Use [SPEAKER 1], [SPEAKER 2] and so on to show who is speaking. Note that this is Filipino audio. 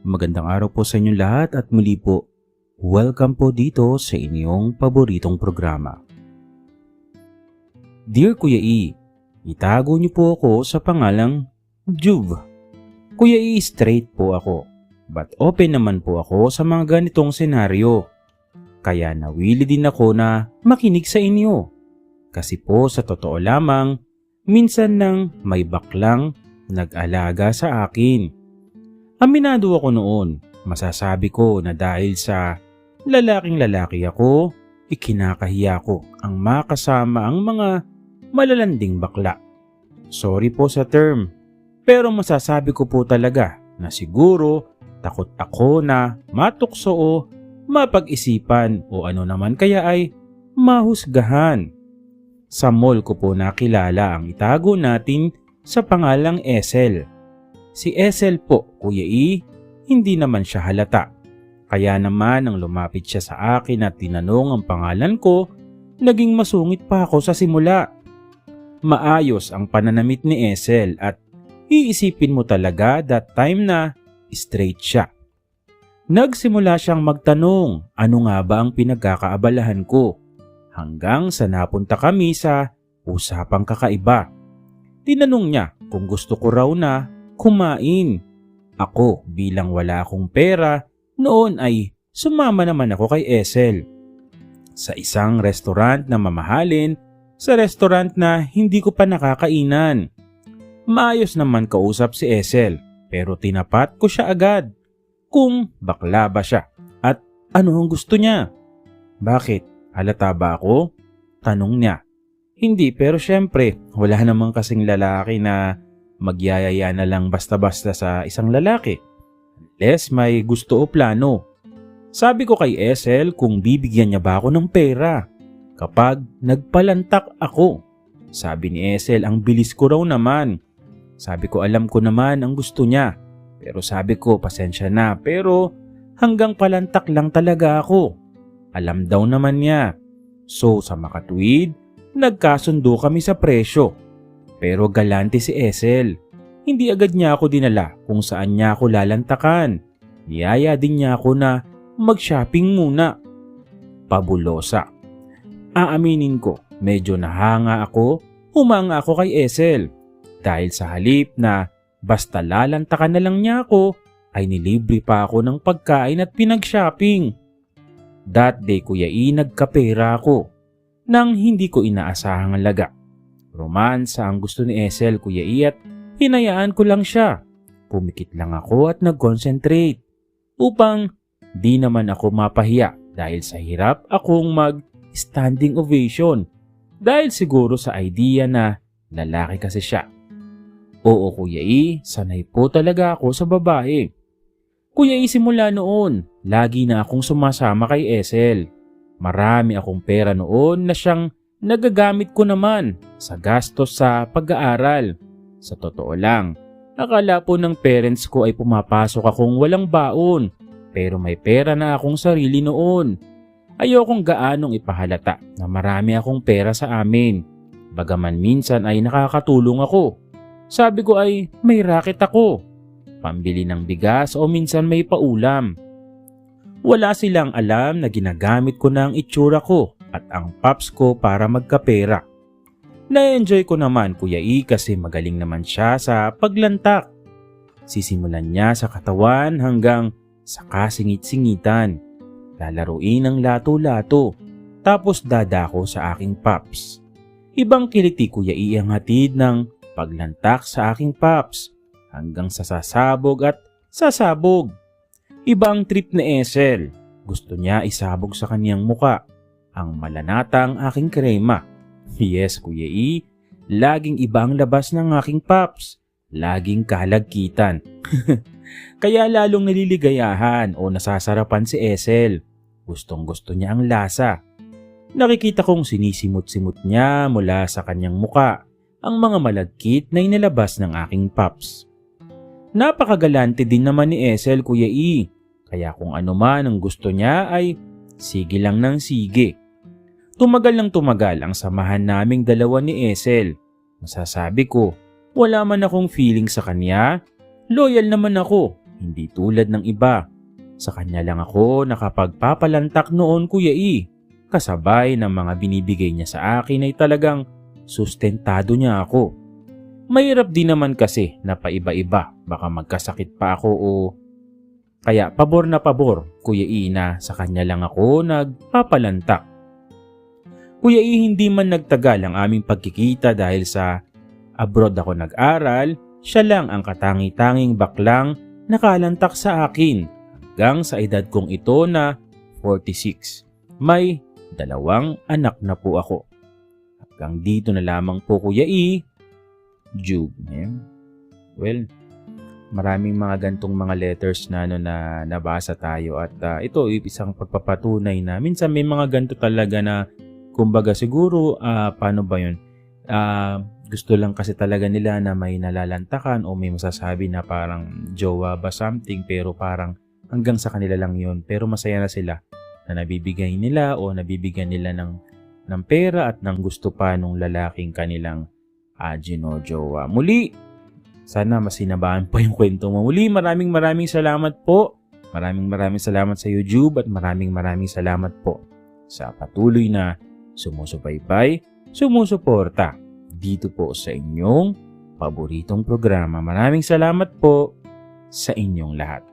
[SPEAKER 1] Magandang araw po sa inyong lahat at muli po, welcome po dito sa inyong paboritong programa. Dear Kuya E, itago niyo po ako sa pangalang Juve. Kuya E, straight po ako, but open naman po ako sa mga ganitong senaryo. Kaya nawili din ako na makinig sa inyo. Kasi po sa totoo lamang, minsan nang may baklang nag-alaga sa akin. Aminado ako noon, masasabi ko na dahil sa lalaking lalaki ako, ikinakahiya ko ang makasama ang mga malalanding bakla. Sorry po sa term, pero masasabi ko po talaga na siguro takot ako na matukso o mapag-isipan o ano naman kaya ay mahusgahan. Sa mall ko po nakilala ang itago natin sa pangalang Esel. Si Esel po, Kuya E, hindi naman siya halata. Kaya naman nang lumapit siya sa akin at tinanong ang pangalan ko, naging masungit pa ako sa simula. Maayos ang pananamit ni Esel at iisipin mo talaga that time na straight siya. Nagsimula siyang magtanong ano nga ba ang pinagkakaabalahan ko hanggang sa napunta kami sa usapang kakaiba. Tinanong niya kung gusto ko raw na kumain. Ako bilang wala akong pera, noon ay sumama naman ako kay Esel. Sa isang restaurant na mamahalin, sa restaurant na hindi ko pa nakakainan. Maayos naman kausap si Esel, pero tinapat ko siya agad. Kung bakla ba siya at ano ang gusto niya. Bakit? Halata ba ako? Tanong niya. Hindi, pero syempre, wala namang kasing lalaki na magyayaya na lang basta-basta sa isang lalaki. Unless may gusto o plano. Sabi ko kay Esel kung bibigyan niya ba ako ng pera kapag nagpalantak ako. Sabi ni Esel ang bilis ko raw naman. Sabi ko alam ko naman ang gusto niya. Pero sabi ko pasensya na pero hanggang palantak lang talaga ako. Alam daw naman niya. So sa makatuwid, nagkasundo kami sa presyo. Pero galante si Esel. Hindi agad niya ako dinala kung saan niya ako lalantakan. Niyaya din niya ako na mag-shopping muna. Pabulosa. Aaminin ko, medyo nahanga ako, humanga ako kay Esel. Dahil sa halip na basta lalantakan na lang niya ako, ay nilibre pa ako ng pagkain at pinag-shopping. That day Kuya E, nagkapera ako nang hindi ko inaasahang laga. Romansa ang gusto ni Esel, Kuya E, at hinayaan ko lang siya. Pumikit lang ako at nag-concentrate upang di naman ako mapahiya dahil sa hirap akong mag-standing ovation dahil siguro sa idea na lalaki kasi siya. Oo Kuya E, sanay po talaga ako sa babae. Kuya E, simula noon, lagi na akong sumasama kay Esel. Marami akong pera noon na siyang nagagamit ko naman sa gastos sa pag-aaral. Sa totoo lang, akala po ng parents ko ay pumapasok akong walang baon, pero may pera na akong sarili noon. Ayokong gaanong ipahalata na marami akong pera sa amin. Bagaman minsan ay nakakatulong ako. Sabi ko ay may racket ako. Pambili ng bigas o minsan may paulam. Wala silang alam na ginagamit ko na ang itsura ko at ang paps ko para magkapera. Na-enjoy ko naman Kuya E kasi magaling naman siya sa paglantak. Sisimulan niya sa katawan hanggang sa kasingit-singitan. Lalaruin ng lato-lato tapos dadako sa aking paps. Ibang kiliti Kuya E ang hatid ng paglantak sa aking paps hanggang sa sasabog at sasabog. Ibang trip ni Esel. Gusto niya isabog sa kaniyang muka ang malanatang aking krema. Yes, Kuya E, laging iba ang labas ng aking paps. Laging kalagkitan. Kaya lalong naliligayahan o nasasarapan si Esel. Gustong gusto niya ang lasa. Nakikita kong sinisimot-simot niya mula sa kanyang muka ang mga malagkit na inilabas ng aking paps. Napakagalante din naman ni Esel, Kuya E. Kaya kung ano man ang gusto niya ay sige lang ng sige. Tumagal ng tumagal ang samahan naming dalawa ni Esel. Masasabi ko, wala man akong feeling sa kanya. Loyal naman ako, Hindi tulad ng iba. Sa kanya lang ako nakapagpapalantak noon, Kuya E. Kasabay ng mga binibigay niya sa akin ay talagang sustentado niya ako. Mahirap din naman kasi na paiba-iba, baka magkasakit pa ako o kaya pabor na pabor, Kuya E, na sa kanya lang ako nagpapalantak. Kuya E, hindi man nagtagal ang aming pagkikita dahil sa abroad ako nag-aral, siya lang ang katangi-tanging baklang nakalantak sa akin hanggang sa edad kong ito na 46. May 2 anak na po ako. Hanggang dito na lamang po, Kuya E. Jube. Well, maraming mga gantong mga letters na na nabasa tayo at ito isang pagpapatunay na minsan may mga ganto talaga na kumbaga siguro paano ba yun? Gusto lang kasi talaga nila na may nalalantakan o may masasabi na parang jowa ba something pero parang hanggang sa kanila lang yun pero masaya na sila na nabibigay nila o nabibigyan nila ng pera at ng gusto pa nung lalaking kanilang jowa. Muli, sana masinabaan po yung kwento mo. Muli, maraming salamat po. Maraming salamat sa YouTube at maraming salamat po sa patuloy na sumusubaybay, sumusuporta dito po sa inyong paboritong programa. Maraming salamat po sa inyong lahat.